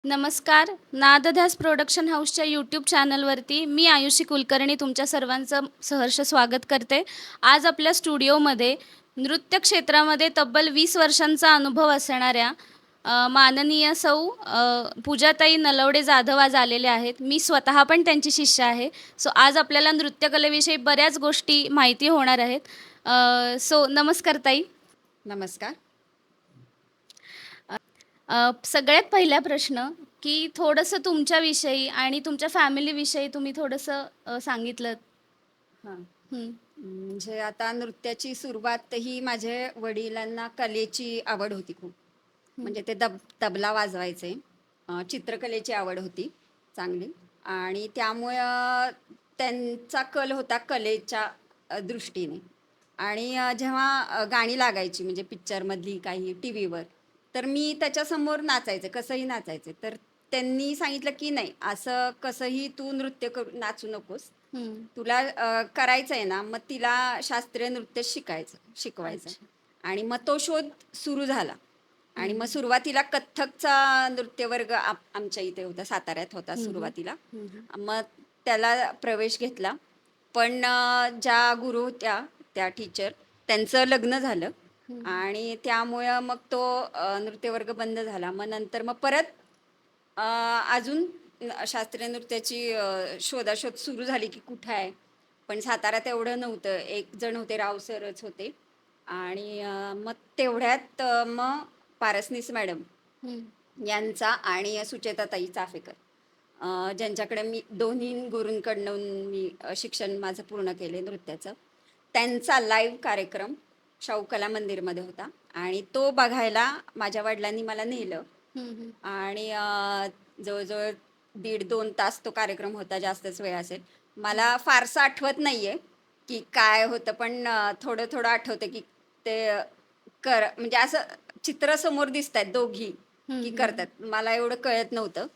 नमस्कार. नादध्यास प्रोडक्शन हाऊसच्या यूट्यूब चॅनलवरती मी आयुषी कुलकर्णी तुमच्या सर्वांचं सहर्ष स्वागत करते. आज आपल्या स्टुडिओमध्ये नृत्य क्षेत्रामध्ये तब्बल 20 वर्षांचा अनुभव असणाऱ्या माननीय सौ पूजाताई नलवडे जाधव आज आलेले आहेत. मी स्वतः पण त्यांची शिष्य आहे. सो आज आपल्याला नृत्यकलेविषयी बऱ्याच गोष्टी माहिती होणार आहेत. सो नमस्कार ताई. नमस्कार. सगळ्यात पहिला प्रश्न की थोडंसं तुमच्याविषयी आणि तुमच्या फॅमिलीविषयी तुम्ही थोडंसं सांगितलं. हां. हं. म्हणजे आता नृत्याची सुरुवात ही माझ्या वडिलांना कलेची आवड होती खूप. हं. म्हणजे ते तबला वाजवायचे. चित्रकलेची आवड होती चांगली आणि त्यामुळं त्यांचा कल होता कलेच्या दृष्टीने. आणि जेव्हा गाणी लागायची म्हणजे पिक्चरमधली काही टी व्हीवर, तर मी त्याच्यासमोर नाचायचे, कसंही नाचायचे. तर त्यांनी सांगितलं की नाही, असं कसंही तू नृत्य करू नाचू नकोस. हं. तुला करायचं आहे ना, मग तिला शास्त्रीय नृत्य शिकवायचं. अच्छा. आणि मग तो शोध सुरू झाला. आणि मग हं. सुरुवातीला कथ्थकचा नृत्य वर्ग आमच्या इथे होता, साताऱ्यात होता हं, हं. सुरुवातीला. हं, हं. मग त्याला प्रवेश घेतला. पण ज्या गुरु होत्या, त्या टीचर, त्यांचं लग्न झालं हं. आणि त्यामुळं मग तो नृत्यवर्ग बंद झाला. मग नंतर मग परत अजून शास्त्रीय नृत्याची शोधाशोध सुरू झाली की कुठं आहे. पण साताऱ्यात एवढं नव्हतं. एक जण होते, राव सरच होते. आणि मग तेवढ्यात मग पारसनीस मॅडम हं. यांचा आणि सुचेताताई चाफेकर, ज्यांच्याकडे मी दोन्ही गुरूंकडून मी शिक्षण माझं पूर्ण केले नृत्याचं. त्यांचा लाईव्ह कार्यक्रम शाहू कला मंदिरमध्ये होता आणि तो बघायला माझ्या वडिलांनी मला नेलं. हं, हं. आणि जवळजवळ 1.5-2 तास तो कार्यक्रम होता, जास्तच वेळ असेल. मला फारसं आठवत नाहीये की काय होतं, पण थोडं थोडं आठवतं की ते म्हणजे असं चित्र समोर दिसतायत दोघी हं, की हं. करतात. मला एवढं कळत नव्हतं.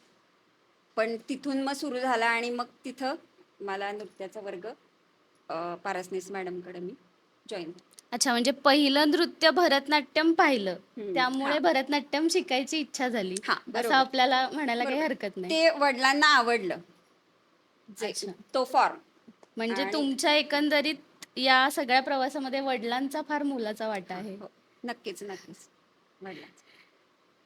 पण तिथून मग सुरू झाला आणि मग तिथं मला नृत्याचा वर्ग पारसनीस मॅडमकडे मी जॉईन. अच्छा, म्हणजे पहिलं नृत्य भरतनाट्यम पाहिलं. हां, त्यामुळे भरतनाट्यम शिकायची इच्छा झाली. हां, असं बरोबर, आपल्याला म्हणायला काही बरोबर. हरकत नाही. ते वडिलांना आवडलं, जे अच्छा. तो फॉर्म. म्हणजे आणि तुमच्या एकंदरीत या सगळ्या प्रवासामध्ये वडिलांचा फार मोलाचा वाटा हां, आहे. हो. नक्कीच, नक्कीच. वडिलांचं.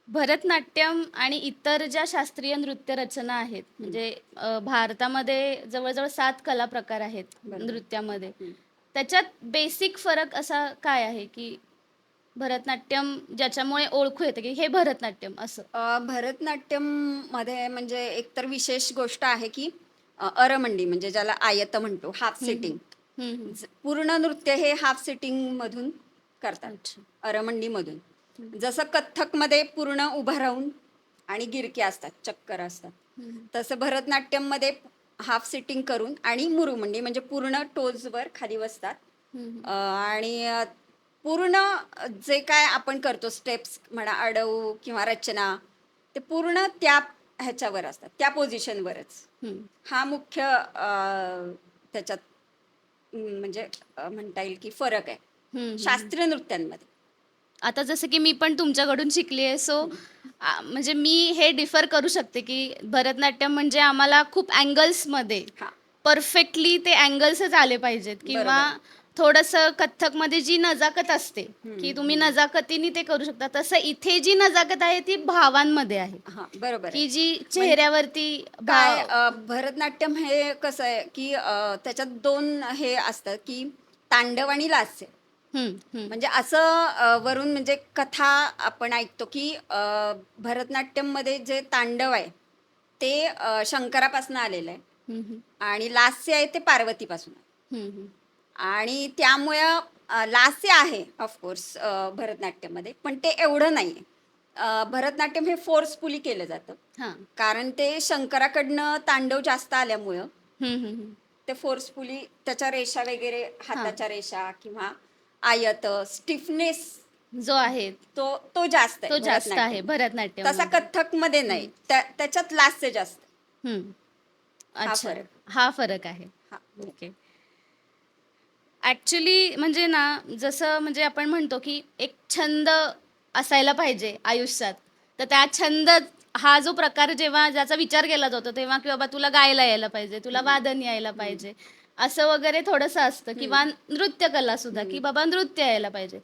भरतनाट्यम आणि इतर ज्या शास्त्रीय नृत्य रचना आहेत, हं, म्हणजे भारतामध्ये जवळ-जवळ 7 कला प्रकार आहेत बरोबर. नृत्यामध्ये. हं. त्याच्यात बेसिक फरक असा काय आहे, की भरतनाट्यम ज्याच्यामुळे ओळखू येते, की हे भरतनाट्यम असं? भरतनाट्यममध्ये म्हणजे एकतर विशेष गोष्ट आहे की अरमंडी, म्हणजे ज्याला आयत म्हणतो, हाफ हं, हं. सिटिंग. हं, हं. पूर्ण नृत्य हे हाफ सिटिंगमधून करतात, अच्छा. अरमंडीमधून. हं. जसं कथ्थकमध्ये पूर्ण उभं राहून आणि गिरके असतात, चक्कर असतात. हं, हं. तसं भरतनाट्यममध्ये हाफ सिटिंग करून आणि मुरुमंडी म्हणजे पूर्ण टोजवर खाली बसतात. हं, हं. आणि पूर्ण जे काय आपण करतो स्टेप्स म्हणा, अडवू किंवा रचना, ते पूर्ण त्या ह्याच्यावर असतात, त्या पोझिशनवरच. हं. हा मुख्य त्याच्यात म्हणजे म्हणता येईल की फरक आहे हं, हं, हं. शास्त्रीय नृत्यांमध्ये. आता जसं की मी पण तुमच्याकडून शिकली आहे, सो हं. म्हणजे मी हे डिफर करू शकते, की भरतनाट्यम म्हणजे आम्हाला खूप अँगल्समध्ये हां, परफेक्टली ते अँगल्सच आले पाहिजेत किंवा बरोबर. थोडंसं कथ्थकमध्ये जी नजाकत असते, हं, की तुम्ही हं. नजाकतीने ते करू शकता. तसं इथे जी नजाकत आहे ती भावांमध्ये आहे, हां, बरोबर आहे. की जी म्हणजे चेहऱ्यावरती काय, भाव. भरतनाट्यम हे कसं आहे की त्याच्यात 2 हे असतात की तांडव आणि लास्य. हं, हं. म्हणजे असं वरून म्हणजे कथा आपण ऐकतो की भरतनाट्यममध्ये जे तांडव आहे ते शंकरापासून आलेलं आहे हं, हं. आणि लास्य आहे ते पार्वतीपासून आहे. हं, हं. आणि त्यामुळं लास्य आहे ऑफकोर्स भरतनाट्यममध्ये, पण ते एवढं नाही आहे. भरतनाट्यम हे फोर्सफुली केलं जातं. हां. कारण ते शंकराकडनं तांडव जास्त आल्यामुळं हं, हं, हं. ते फोर्सफुली त्याच्या रेषा वगैरे, हां. हाताच्या रेषा किंवा आयत, स्टिफनेस, जो आहे तो तो जास्त आहे तो जास्त आहे भरतनाट्यम. तसा भरतनाट्यममध्ये. कथ्थकमध्ये नाही. हं, त्याच्यात लास्य जास्त. हं. हा अच्छा. फरक. हा फरक आहे. हां. ओके. ॲक्चुअली म्हणजे ना, जसं म्हणजे आपण म्हणतो, की एक छंद असायला पाहिजे आयुष्यात. तर त्या छंद हा जो प्रकार जेव्हा ज्याचा विचार केला जातो तेव्हा की बाबा तुला गायला यायला पाहिजे, तुला वादन यायला पाहिजे, असं वगैरे थोडंसं असतं. किंवा नृत्य कला सुद्धा की बाबा नृत्य यायला पाहिजे,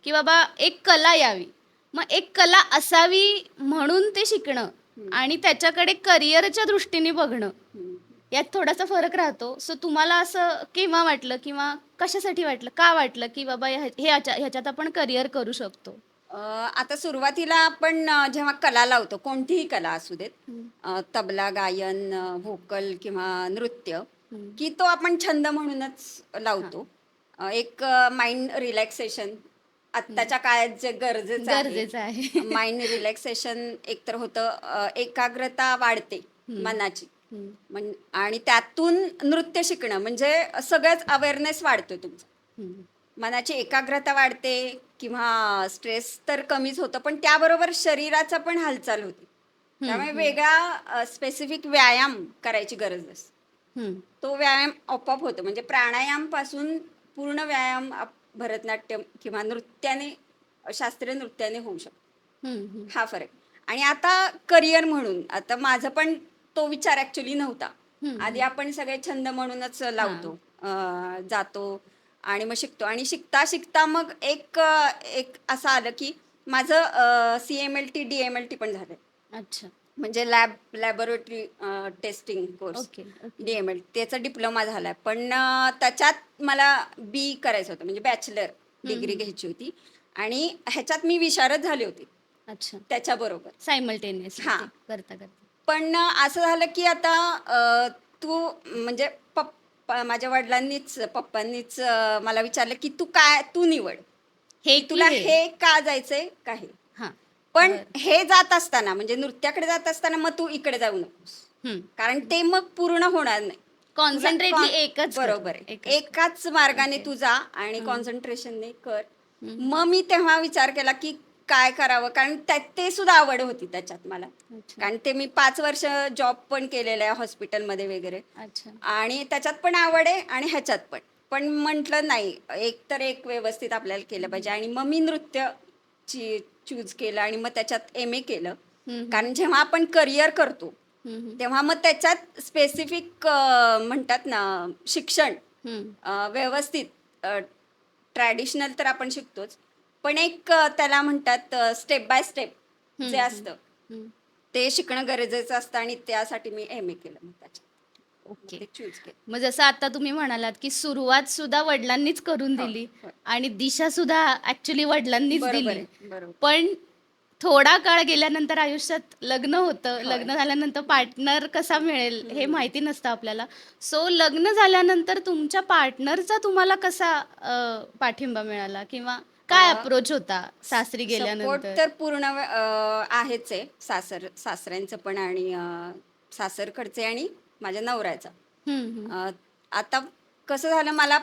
की बाबा एक कला यावी. मग एक कला असावी म्हणून ते शिकणं आणि त्याच्याकडे करिअरच्या दृष्टीने बघणं यात थोडासा फरक राहतो. सो तुम्हाला असं केव्हा वाटलं किंवा कशासाठी वाटलं, का वाटलं की बाबा ह्याच्यात आपण करिअर करू शकतो? आता सुरुवातीला आपण जेव्हा कला लावतो, कोणतीही कला असू देत, तबला, गायन, व्होकल किंवा नृत्य, की तो आपण छंद म्हणूनच लावतो. एक माइंड रिलॅक्सेशन आत्ताच्या काळात जे गरजेचं आहे. गरजेचं आहे. माइंड रिलॅक्सेशन एकतर होतं, एकाग्रता वाढते मनाची. आणि त्यातून नृत्य शिकणं म्हणजे सगळंच अवेअरनेस वाढतो तुमचा. मनाची एकाग्रता वाढते किंवा स्ट्रेस तर कमीच होतं, पण त्याबरोबर शरीराचा पण हालचाल होते. त्यामुळे वेगळा स्पेसिफिक व्यायाम करायची गरज असते. तो व्यायाम आपोआप होतो. म्हणजे प्राणायाम पासून पूर्ण व्यायाम भरतनाट्यम किंवा नृत्याने, शास्त्रीय नृत्याने होऊ शकतो. हा फरक. आणि आता करिअर म्हणून आता माझं पण तो विचार ऍक्च्युली नव्हता. आधी आपण सगळे छंद म्हणूनच लावतो, जातो आणि मग शिकतो. आणि शिकता शिकता मग एक एक असं आलं की माझं CMLT DMLT पण झालंय. अच्छा. म्हणजे laboratory testing course, okay. DML त्याचा डिप्लोमा झालाय. पण त्याच्यात मला बी करायचं होतं, म्हणजे बॅचलर डिग्री घ्यायची होती. आणि ह्याच्यात मी विशारद झाले होते अच्छा. त्याच्याबरोबर. सायमल्टेनियसली हां. करता करता. पण असं झालं की आता तू म्हणजे माझ्या वडिलांनीच, पप्पांनीच मला विचारलं की तू निवड, हे की तुला हे हे का जायचंय का हे. हां. पण हे जात असताना म्हणजे नृत्याकडे जात असताना मग तू इकडे जाऊ नकोस, कारण ते मग पूर्ण होणार नाही. कॉन्सन्ट्रेटली एकच कर. बरोबर आहे. एकाच मार्गाने ओके. तू जा आणि कॉन्सन्ट्रेशनने कर. मग मी तेव्हा विचार केला की काय करावं, कारण ते सुद्धा आवड होती त्याच्यात मला. अच्छा. कारण ते मी 5 वर्ष जॉब पण केलेला आहे हॉस्पिटलमध्ये वगैरे. अच्छा. आणि त्याच्यात पण आवड आहे आणि ह्याच्यात पण. पण म्हटलं नाही, एक तर एक व्यवस्थित आपल्याला केलं पाहिजे. आणि मग मी नृत्य चूज केलं आणि मग त्याच्यात MA केलं. कारण जेव्हा आपण करिअर करतो तेव्हा मग त्याच्यात स्पेसिफिक म्हणतात ना शिक्षण, व्यवस्थित ट्रॅडिशनल तर आपण शिकतोच, पण एक त्याला म्हणतात स्टेप बाय स्टेप जे असतं ते शिकणं गरजेचं असतं. आणि त्यासाठी मी MA केलं मग त्याच्यात. ओके. ते चूज केलं. मग जसं आता तुम्ही म्हणालात की सुरुवात सुद्धा वडिलांनीच करून हो, दिली हो. आणि दिशा सुद्धा ऍक्च्युली वडिलांनीच बरोबर दिली. आहे, बरोबर. पण थोडा काळ गेल्यानंतर आयुष्यात लग्न होतं. होय. लग्न झाल्यानंतर पार्टनर कसा मिळेल हे माहिती नसतं आपल्याला. सो लग्न झाल्यानंतर तुमच्या पार्टनरचा तुम्हाला कसा पाठिंबा मिळाला किंवा काय अप्रोच होता सासरी सपोर्ट गेल्यानंतर? तर पूर्ण आहेच आहे. सासऱ्यांचं पण आणि सासरकडचे आणि माझ्या नवऱ्याचा. अ, आता कसं झालं, मला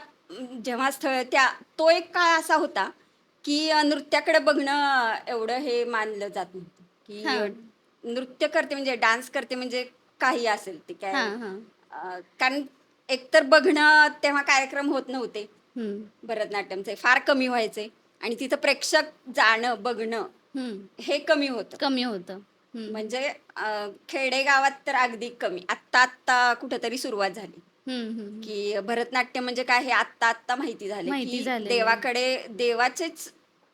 जेव्हा स्थळ तो एक काळ असा होता की नृत्याकडे बघणं एवढं हे मानलं जात नव्हतं, की हां. नृत्य करते म्हणजे डान्स करते म्हणजे काही असेल ते काय. हां, हां. कारण एकतर बघणं तेव्हा कार्यक्रम होत नव्हते भरतनाट्यमचे, फार कमी व्हायचे. आणि तिथं प्रेक्षक जाणं बघणं हे कमी होतं. कमी होतं. म्हणजे खेडेगावात तर अगदी कमी. आत्ता कुठंतरी सुरुवात झाली की भरतनाट्यम म्हणजे काय हे आत्ता माहिती झाले, माहिती की झालेलं आहे. देवाकडे देवाचेच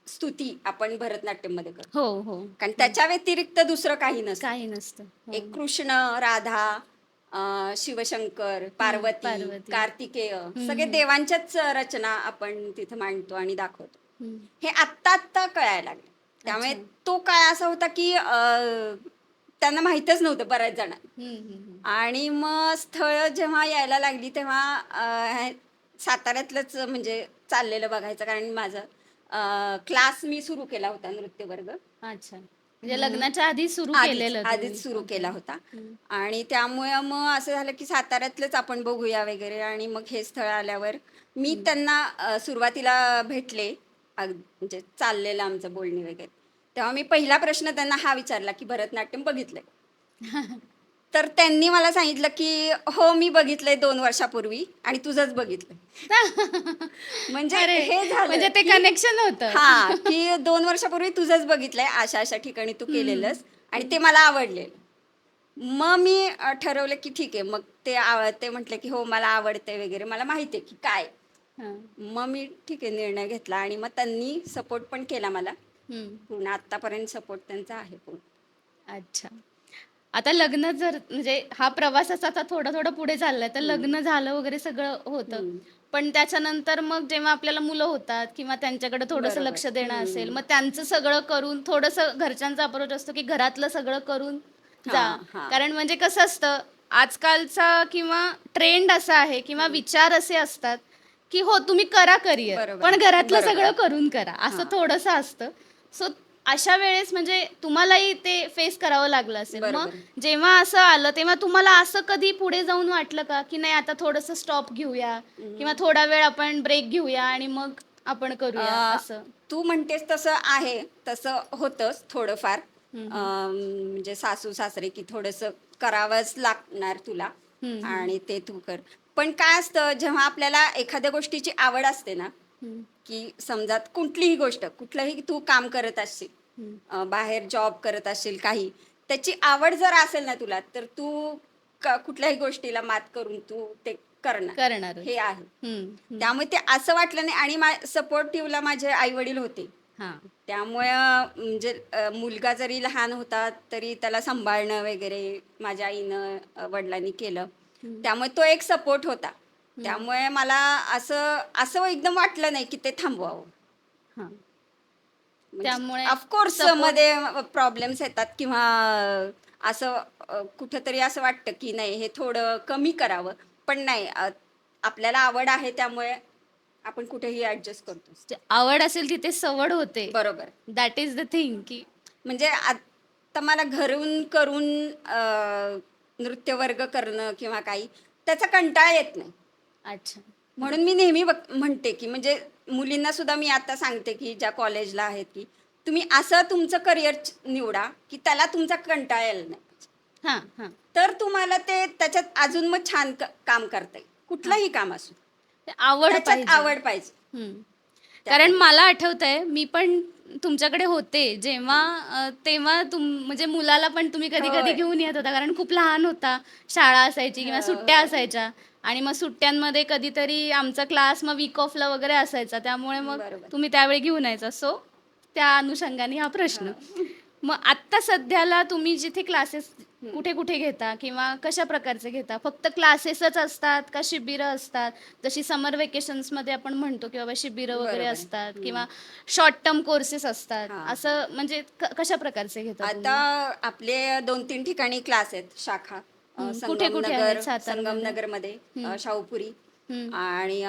स्तुती आपण भरतनाट्यम मध्ये करतो. हो, हो. कारण त्याच्या व्यतिरिक्त दुसरं काही नसतं. काही नसतं. हो. एक कृष्ण, राधा, शिवशंकर, पार्वती, पार्वती. कार्तिकेय, सगळे देवांच्याच रचना आपण तिथं मांडतो आणि दाखवतो. हे आत्ता कळायला लागले. त्यामुळे तो काळ असा होता की त्यांना माहीतच नव्हतं बऱ्याच जणांना. आणि मग स्थळ जेव्हा यायला लागली तेव्हा साताऱ्यातलंच म्हणजे चाललेलं बघायचं. कारण माझं क्लास मी सुरू केला होता, नृत्य वर्ग. अच्छा. म्हणजे लग्नाच्या आधी सुरू केलेलं तुम्ही? आधीच सुरू केला होता. आणि त्यामुळे मग असं झालं की साताऱ्यातलंच आपण बघूया वगैरे. आणि मग हे स्थळ आल्यावर मी त्यांना सुरुवातीला भेटले, म्हणजे चाललेलं आमचं बोलणी वगैरे. तेव्हा मी पहिला प्रश्न त्यांना हा विचारला की भरतनाट्यम बघितलंय? तर त्यांनी मला सांगितलं की हो मी बघितलंय 2 वर्षापूर्वी आणि तुझंच बघितलंय. म्हणजे अरे, हे झालं म्हणजे ते की कनेक्शन होतं. हां, की 2 वर्षापूर्वी तुझंच बघितलंय अशा-अशा ठिकाणी तू हं, केलेलंस आणि ते मला आवडलेलं. मग मी ठरवलं की ठीक आहे. मग ते म्हटले की हो मला आवडतंय वगैरे. मला माहिती आहे की काय. हां, मग मी ठीक आहे निर्णय घेतला आणि मग त्यांनी सपोर्ट पण केला मला. हं. पूर्ण आत्तापर्यंत सपोर्ट त्यांचा आहे पूर्ण. अच्छा. आता लग्न जर म्हणजे हा प्रवासाचा आता थोडा-थोडा पुढे चाललाय, तर हं, लग्न झालं वगैरे सगळं होतं. हं. पण त्याच्यानंतर मग जेव्हा आपल्याला मुलं होतात किंवा त्यांच्याकडे थोडंसं बरोबर. लक्ष देणं असेल, हं. मग त्यांचं सगळं करून थोडंसं घरच्यांचा अप्रोच असतो, की घरातलं सगळं करून जा. हां, हां. कारण म्हणजे कसं असतं, आजकालचा किंवा ट्रेंड असा आहे किंवा हं. विचार असे असतात, की हो तुम्ही करा करियर, बरोबर, पण घरातलं बरोबर. सगळं करून करा, असं हां, थोडंसं असतं. सो अशा वेळेस म्हणजे तुम्हालाही ते फेस करावं लागलं असेल. मग बरोबर. जेव्हा असं आलं, तेव्हा तुम्हाला असं कधी पुढे जाऊन वाटलं का, की नाही आता थोडंसं स्टॉप घेऊया किंवा हं. थोडा वेळ आपण ब्रेक घेऊया आणि मग आपण करूया अ, असं? तू म्हणतेस तसं आहे. तसं होतंच थोडंफार. हं, हं. म्हणजे सासू-सासरे की थोडंसं करावंच लागणार तुला हं, हं. आणि ते तू कर. पण काय असतं जेव्हा आपल्याला एखाद्या गोष्टीची आवड असते ना, हं, की समजा कुठलीही गोष्ट, कुठलंही तू काम करत असशील, हं. बाहेर जॉब करत असशील काही, त्याची आवड जर असेल ना तुला, तर तू कुठल्याही गोष्टीला मात करून तू ते करणार. हे करणारच. आहे. हं, हं. त्यामुळे ते असं वाटलं नाही आणि सपोर्टिव्हला माझे आई-वडील होते. हां. त्यामुळे म्हणजे मुलगा जरी लहान होता, तरी त्याला सांभाळणं वगैरे माझ्या आईनं, वडिलांनी केलं. हं, त्यामुळे तो एक सपोर्ट होता. हं. त्यामुळे मला असं असं एकदम वाटलं नाही, की ते थांबवावं. हां. म्हणजे त्यामुळे ऑफकोर्स सपोर्ट मध्ये प्रॉब्लेम्स येतात किंवा असं कुठेतरी असं वाटतं, की नाही हे थोडं कमी करावं. पण नाही आपल्याला आवड आहे त्यामुळे आपण कुठेही ॲडजस्ट करतोच. आवड असेल तिथे सवड होते. बरोबर. दॅट इज द थिंग की म्हणजे आता मला घरून करून नृत्य वर्ग करणं किंवा काही त्याचा कंटाळा येत नाही. अच्छा. म्हणून मी नेहमी म्हणते, की म्हणजे मुलींना सुद्धा मी आता सांगते, की ज्या कॉलेजला आहेत, की तुम्ही असं तुमचं करियर निवडा, की त्याला तुमचा कंटाळा यायला नाही पाहिजे. हां, हां, तर तुम्हाला ते त्याच्यात अजून मग छान काम करता येईल. हां. कुठलंही काम असो. ते आवड त्याच्यात पाहिजे. आवड पाहिजे हं. त्या कारण कामात. मला आठवतंय, मी पण तुमच्याकडे होते जेव्हा तेव्हा म्हणजे मुलाला पण तुम्ही कधी-कधी होय. घेऊन येत होता. कारण खूप लहान होता, शाळा असायची हो, किंवा सुट्ट्या हो. असायच्या आणि मग सुट्ट्यांमध्ये कधीतरी आमचा क्लास मग वीक ऑफला वगैरे असायचा. त्यामुळे मग बरोबर. तुम्ही त्यावेळी घेऊन यायचा. सो त्या अनुषंगाने हा प्रश्न. हां. मग आत्ता सध्याला तुम्ही जिथे क्लासेस हं. कुठे-कुठे घेता किंवा कशा प्रकारचे घेता? फक्त क्लासेसच असतात का शिबिरं असतात? जशी समर व्हेकेशन्समध्ये आपण म्हणतो की बाबा शिबिरं वगैरे बरोबर आहे. असतात हं. किंवा शॉर्ट टर्म कोर्सेस असतात. हां, हां. असं म्हणजे कशा प्रकारचे घेता आता तुम्ही? आपले 2-3 ठिकाणी क्लास आहेत शाखा. कुठे-कुठे आहेत संगमनगर सातारमध्ये? संगमनगरमध्ये, हं, शाहूपुरी हं, आणि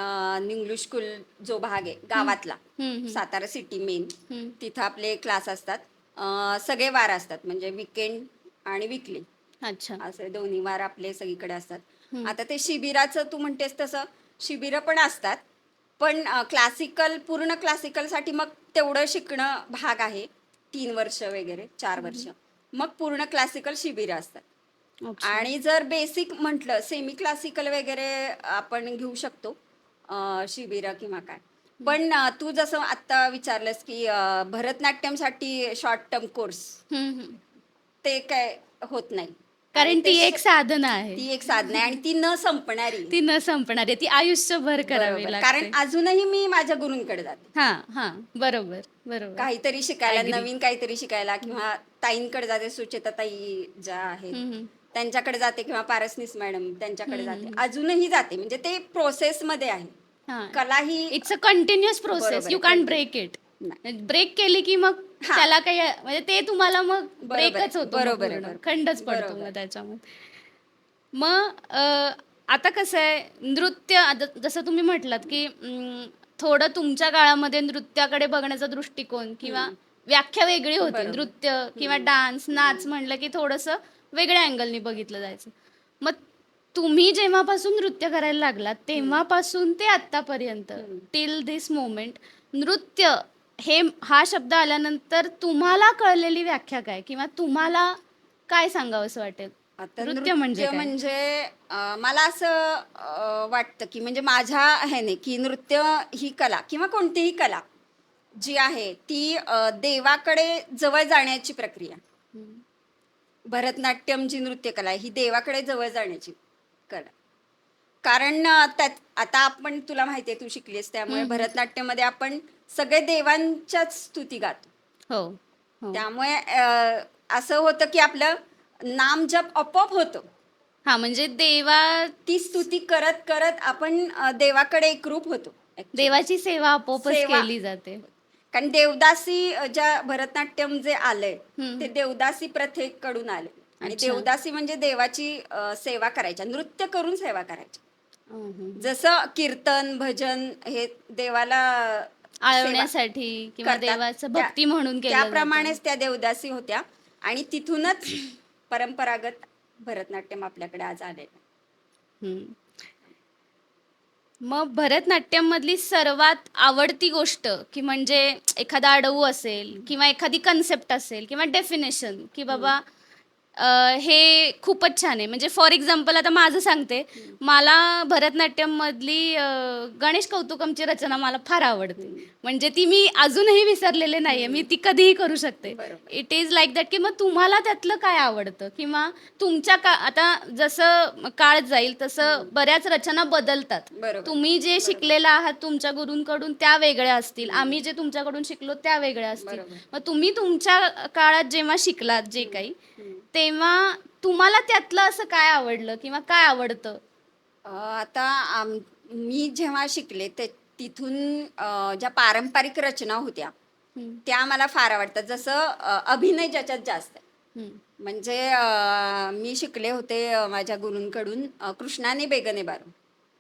न्यू स्कूल जो भाग आहे हं, गावातला, हं, हं, सातारा सिटी मेन, हं. तिथं आपले क्लास असतात. सगळे वार असतात म्हणजे वीकेंड आणि वीकली अच्छा. असे दोन्ही वार आपले सगळीकडे असतात. हं, आता ते शिबिराचं तू म्हणतेस तसं शिबिरं पण असतात. पण क्लासिकल पूर्ण क्लासिकलसाठी मग तेवढं शिकणं भाग आहे. 3 वर्ष वगैरे 4 वर्ष. हं, मग पूर्ण क्लासिकल शिबिरं असतात. अच्छा. आणि जर बेसिक म्हटलं सेमी क्लासिकल वगैरे आपण घेऊ शकतो शिबिरं किंवा काय. हं, पण तू जसं आत्ता विचारलंस, की भरतनाट्यमसाठी शॉर्ट टर्म कोर्स हं, हं. ते काय होत नाही. आणि कारण ती एक साधना आहे. ती एक साधना आहे आणि ती न संपणारी आहे. ती न संपणार आहे. ती आयुष्यभर करावी बरोबर. कारण लागते. अजूनही मी माझ्या गुरूंकडे जाते. हां, हां. बरोबर, बरोबर. काहीतरी शिकायला, ॲग्री. नवीन काहीतरी शिकायला हं, किंवा ताईंकडे जाते, सुचेताताई ज्या आहेत, हं, हं. त्यांच्याकडे जाते किंवा पारसनीस मॅडम त्यांच्याकडे हं, हं, जाते. हं. अजूनही जाते. म्हणजे ते प्रोसेसमध्ये आहे. हां. कला ही इट्स अ कंटिन्युअस प्रोसेस. बरोबर यू आहे, कान्ट कंटिन्यू. Break it. नाही. ब्रेक केली की मग हां. त्याला काही म्हणजे ते तुम्हाला मग बरोबर ब्रेकच आहे. होतो मग बरोबर आहे, पूर्ण. बरोबर खंडच आहे. पडतो बरोबर. मग त्याच्यामध्ये. मग आता कसं आहे नृत्य आता जसं तुम्ही म्हटलात, की थोडं तुमच्या काळामध्ये नृत्याकडे बघण्याचा दृष्टिकोन किंवा हं. व्याख्या वेगळी होती. बरोबर. नृत्य किंवा हं. डान्स, नाच हं. म्हटलं की थोडंसं वेगळ्या अँगलनी बघितलं जायचं. मग तुम्ही जेव्हापासून नृत्य करायला लागलात, हं. तेव्हापासून ते आत्तापर्यंत हं. टिल धिस मोमेंट नृत्य हा शब्द आल्यानंतर तुम्हाला कळलेली व्याख्या काय? किंवा तुम्हाला काय सांगावसं वाटेल? आता नृत्य म्हणजे नृत्य काय? म्हणजे मला असं वाटतं की म्हणजे माझ्या ह्याने की नृत्य ही कला किंवा कोणतीही कला जी आहे ती देवाकडे जवळ जाण्याची प्रक्रिया. हं. भरतनाट्यम जी नृत्यकला आहे ही देवाकडे जवळ जाण्याची कला. कारण त्यात आता आपण तुला माहिती आहे तू शिकलीस त्यामुळे हं, हं. भरतनाट्यममध्ये आपण सगळे देवांच्याच स्तुती गातो. हो, हो. त्यामुळे असं होतं की आपलं नामजप आपोआप होतो. हां, म्हणजे देवा ती स्तुती करत करत आपण देवाकडे एकरूप होतो ऍक्च्युली. देवाची सेवा आपोआपच सेवा केली जाते. कारण देवदासी ज्या भरतनाट्यम जे आलंय हं. ते देवदासी प्रथेकडून आले आणि अच्छा. देवदासी म्हणजे देवाची सेवा करायच्या, नृत्य करून सेवा करायच्या. हं, हं. जसं कीर्तन भजन हे देवाला सेवा आळवण्यासाठी किंवा करतात देवाचं त्या भक्ती म्हणून केलं जातं. त्याप्रमाणेच त्या देवदासी होत्या आणि तिथूनच परंपरागत भरतनाट्यम आपल्याकडे आज आले. हं. मग भरतनाट्यममधली सर्वात आवडती गोष्ट की म्हणजे एखादा अडवू असेल किंवा एखादी कन्सेप्ट असेल किंवा डेफिनेशन की बाबा हे खूपच छान आहे. म्हणजे फॉर एक्झाम्पल आता माझं सांगते. मला भरतनाट्यममधली गणेश कौतुकमची रचना मला फार आवडते. म्हणजे ती मी अजूनही विसरलेले नाहीये. मी ती कधीही करू शकते. बरोबर. इट इज लाईक दॅट की मग तुम्हाला त्यातलं काय आवडतं किंवा तुमच्या आता जसं काळ जाईल तसं बऱ्याच रचना बदलतात. बरोबर. तुम्ही जे शिकलेला आहात तुमच्या गुरूंकडून त्या वेगळ्या असतील. आम्ही जे तुमच्याकडून शिकलो त्या वेगळ्या असतील. बरोबर. मग तुम्ही तुमच्या काळात जेव्हा शिकलात जे काही हम्म. तेव्हा तुम्हाला त्यातलं असं काय आवडलं किंवा काय आवडतं? आता मी जेव्हा शिकले ते तिथून ज्या पारंपरिक रचना होत्या हं, त्या मला फार आवडतात. जसं अभिनय ज्याच्यात जास्त आहे. हं. म्हणजे मी शिकले होते माझ्या गुरूंकडून कृष्णाने बेगने बारो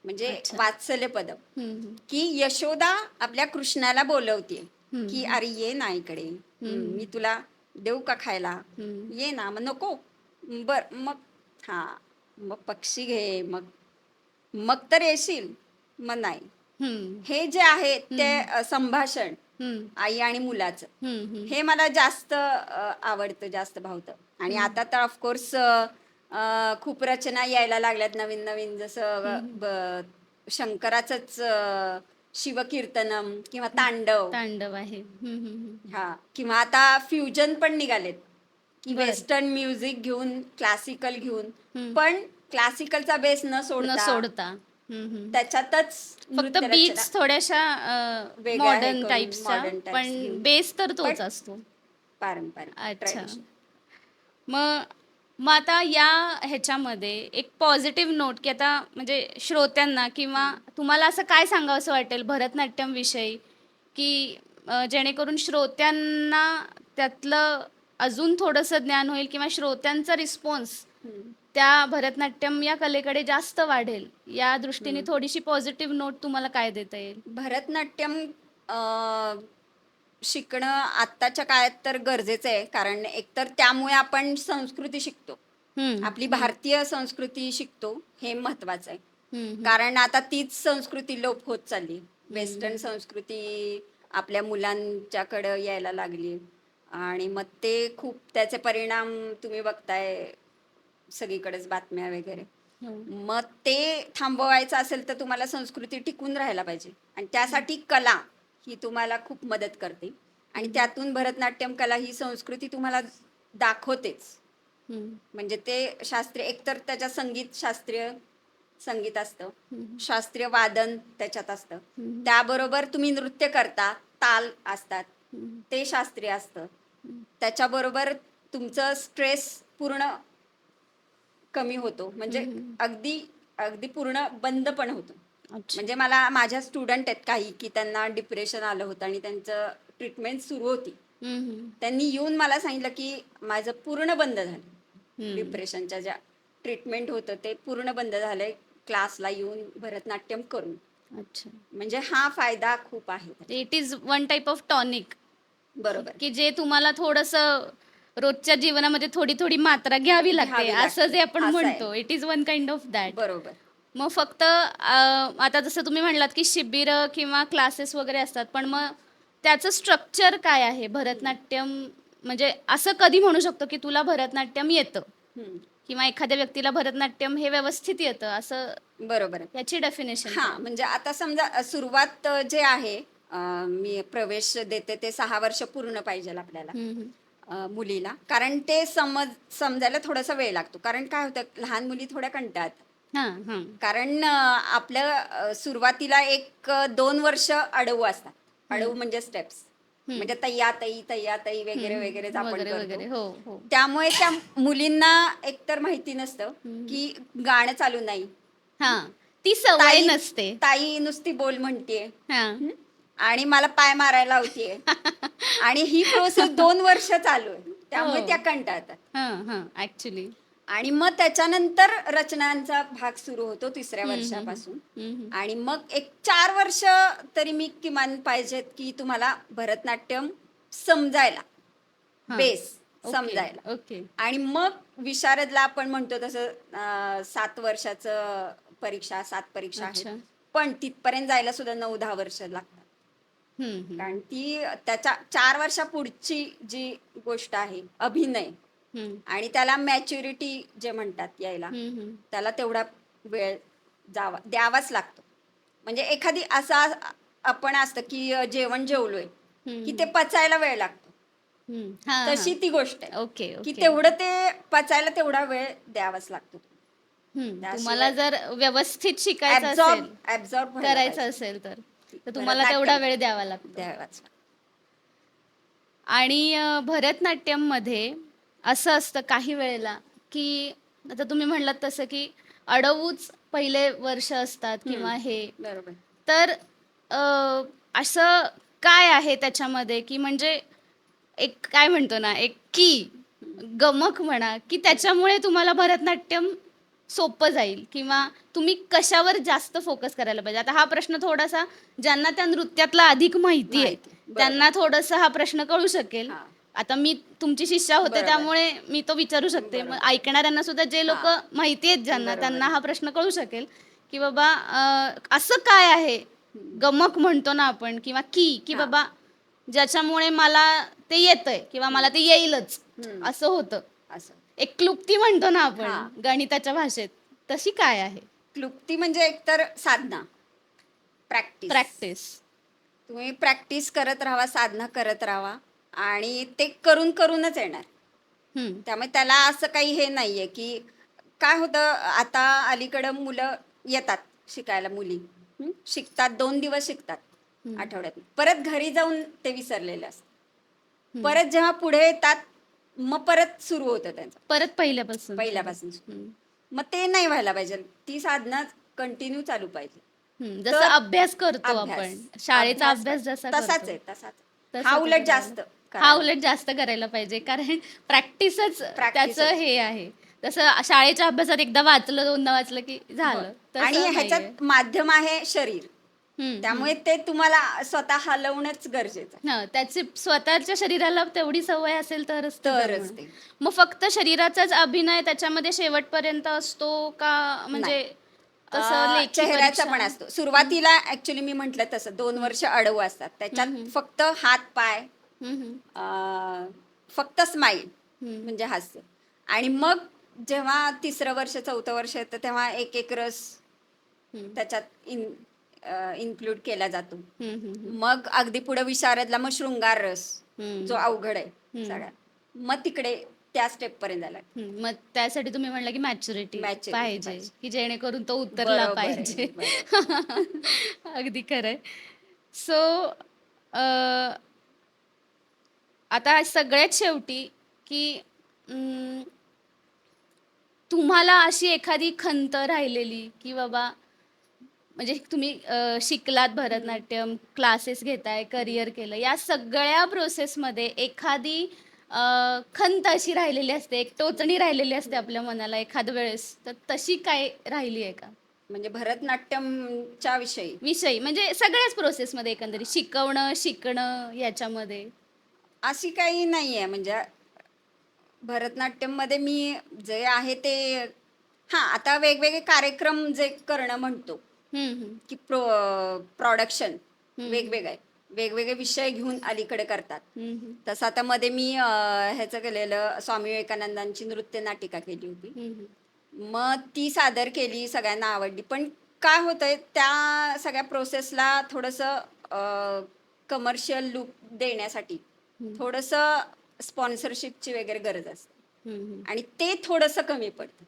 म्हणजे अच्छा. वात्सल्य पदम. हं, हं. की यशोदा आपल्या कृष्णाला बोलवते हं, की हं. अरे ये ना इकडे, मी तुला देऊ का खायला, हं. ये ना. मग नको, बर मग हा, मग पक्षी घे, मग मग तर येशील, मग नाही. हं. हे जे आहे ते हं. संभाषण हं. आई आणि मुलाचं हं, हं. हे मला जास्त आवडतं, जास्त भावतं. आणि हं. आता तर ऑफकोर्स खूप रचना यायला लागल्यात नवीन नवीन. जसं हं, हं. शंकराचंच शिवकीर्तनम किंवा तांडव. तांडव आहे. हं, हं, हं. हा, किंवा आता फ्युजन पण निघालेत की बरं. वेस्टर्न म्युझिक घेऊन क्लासिकल घेऊन, हं. पण क्लासिकलचा बेस न न सोडता सोडता. हं, हं. त्याच्यातच फक्त नृत्य रचना बीट्स थोड्याशा वेगळ्या हे मॉडर्न करून टाइप्सच्या मॉडर्न टाइप्स पण घेऊन, बेस तर पण तोच असतो. पारंपरिक अच्छा. ट्रॅडिशन. मग मग आता या ह्याच्यामध्ये एक पॉझिटिव्ह नोट की आता म्हणजे श्रोत्यांना किंवा तुम्हाला असं काय सांगावसं वाटेल भरतनाट्यमविषयी की जेणेकरून श्रोत्यांना त्यातलं अजून थोडंसं ज्ञान होईल किंवा श्रोत्यांचा रिस्पॉन्स त्या भरतनाट्यम या कलेकडे जास्त वाढेल या दृष्टीने थोडीशी पॉझिटिव्ह नोट तुम्हाला काय देता येईल? भरतनाट्यम शिकणं आत्ताच्या काळात तर गरजेचं आहे, कारण एकतर त्यामुळे आपण संस्कृती शिकतो. हं, आपली हं, भारतीय संस्कृती शिकतो, हे महत्वाचं आहे. हं, हं, कारण आता तीच संस्कृती लोप होत चालली. वेस्टर्न हं, संस्कृती आपल्या मुलांच्याकडं यायला लागली आणि मग ते खूप त्याचे परिणाम तुम्ही बघताय सगळीकडेच बातम्या वगैरे. हं, मग ते थांबवायचं असेल तर तुम्हाला संस्कृती टिकून राहायला पाहिजे आणि त्यासाठी कला ही तुम्हाला खूप मदत करते आणि त्यातून भरतनाट्यम कला ही संस्कृती तुम्हाला दाखवतेच. हं, म्हणजे ते शास्त्रीय एकतर त्याच्यात शास्त्रीय संगीत असतं, हं, शास्त्रीय वादन त्याच्यात असतं, हं, त्याबरोबर तुम्ही नृत्य करता, ताल असतात, हं, ते शास्त्रीय असतं. हं. त्याच्याबरोबर तुमचं स्ट्रेस पूर्ण कमी होतो, हं, म्हणजे हं. अगदी अगदी पूर्ण बंद पण होतो. अच्छा. म्हणजे मला माझ्या स्टुडंट आहेत काही की त्यांना डिप्रेशन आलं होतं आणि त्यांचं ट्रीटमेंट सुरू होती. हं, हं. त्यांनी येऊन मला सांगितलं की माझं पूर्ण बंद झालं. हं. डिप्रेशनच्या ज्या ट्रीटमेंट होतं ते पूर्ण बंद झालंय क्लासला येऊन भरतनाट्यम करून. अच्छा. म्हणजे हा फायदा खूप आहे त्याचा. It is one type of tonic बरोबर. की जे तुम्हाला थोडंसं रोजच्या जीवनामध्ये थोडी-थोडी मात्रा घ्यावी लागते, घ्यावी असं लागते जे आपण असं आहे. म्हणतो. It is one kind of that. बरोबर. मग फक्त आता जसं तुम्ही म्हणलात की शिबिरं किंवा क्लासेस वगैरे असतात, पण मग त्याचं स्ट्रक्चर काय आहे? भरतनाट्यम म्हणजे असं कधी म्हणू शकतो की तुला भरतनाट्यम येतं? हम्म. किंवा एखाद्या व्यक्तीला भरतनाट्यम हे व्यवस्थित येतं असं बरोबर आहे. याची डेफिनेशन हां, म्हणजे आता समजा सुरुवात जे आहे, मी प्रवेश देते ते 6 वर्ष पूर्ण पाहिजेल आपल्याला मुलीला. कारण ते समजायला थोडासा वेळ लागतो. कारण काय होतं, लहान मुली थोड्या कंटाळतात. हां हां कारण आपल्या सुरुवातीला 1-2 वर्ष अडवू असतात. अडवू म्हणजे स्टेप्स. म्हणजे तय्या-तई, तय्या-तई वगैरे, वगैरे जे आपण वगैरे करतो. वगैरे हो हो त्यामुळे त्या मुलींना एकतर माहिती नसतं, हम्म. की गाणं चालू नाही. हां ती सवय ताई नसते. ताई नुसती बोल म्हणतीये. हां हं? आणि मला पाय मारायला लावतीये. आणि ही प्रोसेस 2 वर्ष चालू आहे. त्यामुळे त्या हो कंटाळतात. हां हां ॲक्च्युली आणि मग त्याच्यानंतर रचनांचा भाग सुरू होतो 3ऱ्या वर्षापासून. आणि मग एक 4 वर्ष तरी मी किमान पाहिजेत, की तुम्हाला भरतनाट्यम समजायला, हां बेस ओके समजायला. ओके आणि मग विशारदला आपण म्हणतो तसं 7 वर्षाचं परीक्षा, 7 परीक्षा आहेत. अच्छा पण तिथपर्यंत जायला सुद्धा 9-10 वर्ष लागतात. हम्म. कारण ती त्याच्या 4 वर्षापुढची जी गोष्ट आहे, अभिनय, हम्म. आणि त्याला मॅच्युरिटी जे म्हणतात यायला, हम्म. त्याला तेवढा वेळ द्यावाच लागतो. म्हणजे एखादी असा आपण असतं, की जेवण जेवलोय, की ते पचायला वेळ लागतो. हां हां तशी ती गोष्ट आहे, ओके की ओके तेवढं ते पचायला तेवढा वेळ द्यावाच लागतो. तुम्हाला त्याशिवाय जर व्यवस्थित शिकायचं ॲब्झॉर्ब असेल ॲब्झॉर्ब व्हायला करायचं पाहिजे. असेल तर तर तुम्हाला तेवढा भरतनाट्यम वेळ द्यावा लागतो. द्यावाच लागतो. आणि भरतनाट्यममध्ये असं असतं काही वेळेला की आता तुम्ही म्हणलात तसं की अडवूच पहिले वर्ष असतात किंवा हे बरोबर. तर अ, असं काय आहे त्याच्यामध्ये की म्हणजे एक काय म्हणतो ना एक की गमक म्हणा की त्याच्यामुळे तुम्हाला भरतनाट्यम सोपं जाईल किंवा तुम्ही कशावर जास्त फोकस करायला पाहिजे. आता हा प्रश्न थोडासा ज्यांना त्या नृत्यातला अधिक माहिती आहे माहिती. बरोबर. त्यांना थोडंसं हा प्रश्न कळू शकेल. हां. आता मी तुमची शिष्या होते बरोबर. त्यामुळे मी तो विचारू शकते. मग बरोबर. ऐकणाऱ्यांना सुद्धा जे लोक हां. माहिती आहेत ज्यांना बरोबर त्यांना आहे. हा प्रश्न कळू शकेल की बाबा असं काय आहे गमक म्हणतो ना आपण किंवा की हां. बाबा ज्याच्यामुळे मला ते येतंय किंवा मला ते येईलच हं. असं होतं. असं. एक क्लुप्ती म्हणतो ना आपण हां. गणिताच्या भाषेत तशी काय आहे क्लुप्ती म्हणजे एकतर साधना, प्रॅक्टिस. प्रॅक्टिस. तुम्ही प्रॅक्टिस करत राहावा, साधना करत राहावा, आणि ते करून करूनच येणार. त्यामुळे त्याला असं काही हे नाहीये, की काय होतं आता अलीकडं मुलं येतात शिकायला, मुली शिकतात, 2 दिवस शिकतात आठवड्यात, परत घरी जाऊन ते विसरलेले असतात. परत जेव्हा पुढे येतात मग परत सुरू होतं त्यांचं परत पहिल्यापासून. पहिल्यापासून. मग ते नाही व्हायला पाहिजे. ती साधना कंटिन्यू चालू पाहिजे. जसं तर अभ्यास करतो अभ्यास, आपण शाळेचा अभ्यास पाहिजे. जसा तसाच करतो आहे, तसाच. तसं हा ते उलट करायला. जास्त हा करायला. उलट जास्त करायला पाहिजे कारण प्रॅक्टिसच Practice त्याचं च. हे आहे. तसं शाळेच्या अभ्यासात एकदा वाचलं दोनदा वाचलं की हो. झालं आणि तसं नाहीये. ह्याच्यात माध्यम आहे शरीर. त्यामुळे ते तुम्हाला स्वतः हलवणंच गरजेचं आहे. त्याची स्वतःच्या शरीराला तेवढी सवय असेल तरच ते तरच जमणार. ते. मग फक्त शरीराचाच अभिनय त्याच्यामध्ये शेवटपर्यंत असतो का म्हणजे नाही. तसं लेखी चेहऱ्याचा परीक्षा? पण असतो. सुरुवातीला ऍक्च्युली मी म्हटलं तसं 2 वर्ष अडवू असतात. त्याच्यात फक्त हात पाय, फक्त स्माईल म्हणजे हास्य. आणि मग जेव्हा 3रं वर्ष 4थं वर्ष येतं तेव्हा एक एक रस त्याच्यात इन्क्लूड केला जातो. मग अगदी पुढे विशारदला मग शृंगार रस, जो अवघड आहे सगळ्यात. मग तिकडे त्या स्टेप पर्यंत जायला मग त्यासाठी तुम्ही म्हणलं की मॅच्युरिटी Maturity पाहिजे पाहिजे. की जेणेकरून तो उतरला बरोबर आहे, पाहिजे. बरोबर. अगदी खरंय. सो आता सगळ्यात शेवटी की अं, तुम्हाला अशी एखादी खंत राहिलेली की बाबा म्हणजे तुम्ही शिकलात भरतनाट्यम, क्लासेस घेताय, करिअर केलं. या सगळ्या प्रोसेसमध्ये एखादी खंत अशी राहिलेली असते, एक टोचणी राहिलेली असते आपल्या मनाला एखाद्या वेळेस. तर तशी काय राहिली आहे का? म्हणजे भरतनाट्यमच्या विषयी विषयी म्हणजे सगळ्याच प्रोसेसमध्ये एकंदरीत शिकवणं, शिकणं याच्यामध्ये? अशी काही नाहीये. म्हणजे भरतनाट्यममध्ये मी जे आहे ते, आता वेगवेगळे कार्यक्रम जे करणं म्हणतो, हं, हं. की प्रोडक्शन हं, हं. वेगवेगळं आहे. वेगवेगळे विषय घेऊन अलीकडे करतात. हम्म, तसं आता मध्ये मी ह्याचं केलेलं स्वामी विवेकानंदांची नृत्य नाटिका केली होती. हम्म, मग ती सादर केली, सगळ्यांना आवडली. पण काय होतंय त्या सगळ्या प्रोसेसला थोडंसं कमर्शियल लूक देण्यासाठी थोडंसं स्पॉन्सरशिपची वगैरे गरज असते हम्म, आणि ते थोडंसं कमी पडतं.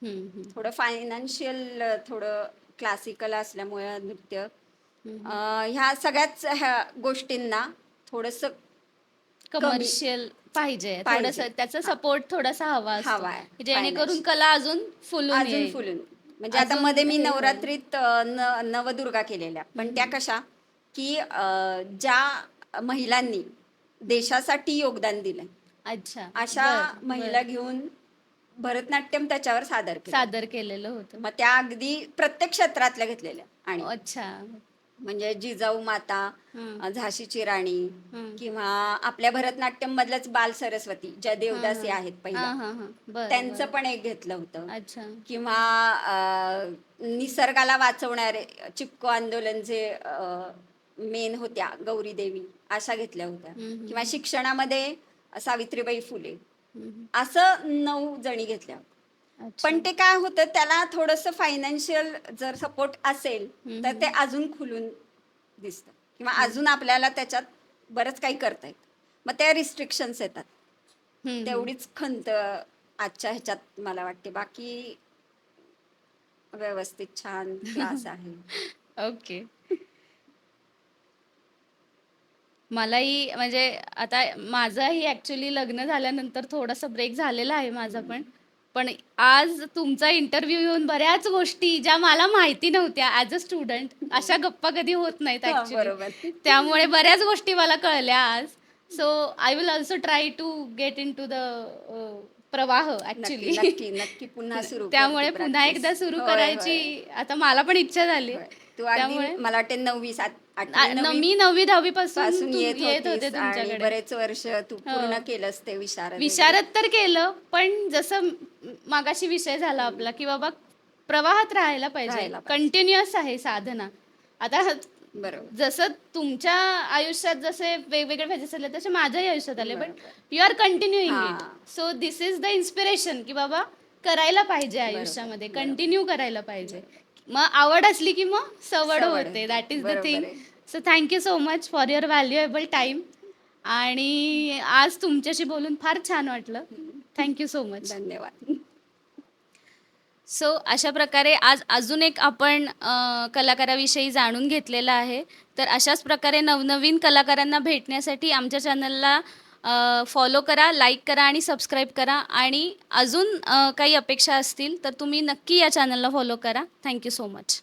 हम्म, थोडं फायनान्शियल थोडं क्लासिकल असल्यामुळे नृत्य ह्या सगळ्याच ह्या गोष्टींना थोडंसं कमी कमर्शियल पाहिजे थोडस, पाहिजे. त्याचा सपोर्ट थोडासा हवा असतो हवा आहे, की जेणेकरून financial. कला अजून फुलून अजून येईल. फुलून म्हणजे आता अजून मध्ये मी हे होईल. नवरात्रीत नवदुर्गा केलेल्या, पण त्या कशा की ज्या महिलांनी देशासाठी योगदान दिलंय अच्छा, अशा बर, महिला बर. घेऊन भरतनाट्यम त्याच्यावर सादर केलं. सादर केलेलं होतं. मग त्या अगदी प्रत्येक क्षेत्रातल्या घेतलेल्या आणि अच्छा. म्हणजे जिजाऊ माता, हं, झाशीची राणी हं. किंवा आपल्या भरतनाट्यम मधल्याच बाल सरस्वती ज्या देवदासी हां, आहेत पहिल्या, हां, हां, हां. बरं, त्यांचं बरं. पण एक घेतलं होतं. अच्छा. किंवा निसर्गाला वाचवणारे चिपको आंदोलनचे मेन होत्या गौरी देवी, अशा घेतल्या होत्या. हं, हं, किंवा हं. शिक्षणामध्ये सावित्रीबाई फुले, हं, असं 9 जणी घेतल्या. अच्छा. पण ते काय होतं, त्याला थोडंसं फायनान्शियल जर सपोर्ट असेल तर ते अजून खुलून दिसतं किंवा अजून आपल्याला त्याच्यात बरंच काही करता येतं. मग त्या रिस्ट्रिक्शन्स येतात. हं, हं. तेवढीच खंत आजच्या ह्याच्यात मला वाटते. बाकी व्यवस्थित छान क्लास आहे. ओके. मलाही म्हणजे आता माझंही ॲक्च्युली लग्न झाल्यानंतर थोडासा ब्रेक झालेला आहे माझा पण. पण आज तुमचा इंटरव्ह्यू येऊन बऱ्याच गोष्टी ज्या मला माहिती नव्हत्या ॲज अ स्टुडंट, अशा गप्पा कधी होत नाहीत हां, ॲक्च्युली. बरोबर. त्यामुळे बऱ्याच गोष्टी मला कळल्या आज. So I will also try to get into the प्रवाह नक्की, ॲक्च्युली. नक्की, नक्की पुन्हा सुरू कर तू त्यामुळे पुन्हा प्रॅक्टिस. एकदा सुरू होय, करायची होय, आता मला पण इच्छा झाली. होय. तू अगदी त्यामुळे मला वाटते 9वी, 8वी, 9वी मी 9वी-10वी पासून पासून येत येत होते होतीस आणि तुमच्याकडे. बरेच वर्ष तू पूर्ण हो. केलंस ते विशारद वगैरे. विशारद तर केलं, पण जसं मागाशी विषय झाला आपला, की बाबा प्रवाहात राहायला पाहिजे. राहायला पाहिजे. कंटिन्युअस आहे साधना. आता बरोबर, जसं तुमच्या आयुष्यात जसे वेगवेगळे फेजेस आले, तसे माझ्याही आयुष्यात आले. बट बरोबर. You are continuing it. हां, so this is the inspiration, की बाबा करायला पाहिजे बरोबर, आयुष्यामध्ये, बरोबर. कंटिन्यू करायला पाहिजे. मग आवड असली की मग सवड सवड होते. होते. दॅट इज द बरोबर थिंग. आहे. So thank so much for your valuable time. आणि आज तुमच्याशी बोलून फार छान वाटलं. Thank so much. धन्यवाद. सो अशा प्रकारे आज अजून एक आपण कलाकाराविषयी जाणून घेतलेलं आहे. तर अशाच प्रकारे नवनवीन कलाकारांना भेटण्यासाठी आमच्या चॅनलला फॉलो करा, लाईक करा आणि सबस्क्राईब करा. आणि अजून काही अपेक्षा असतील तर तुम्ही नक्की या चॅनलला फॉलो करा. Thank so much.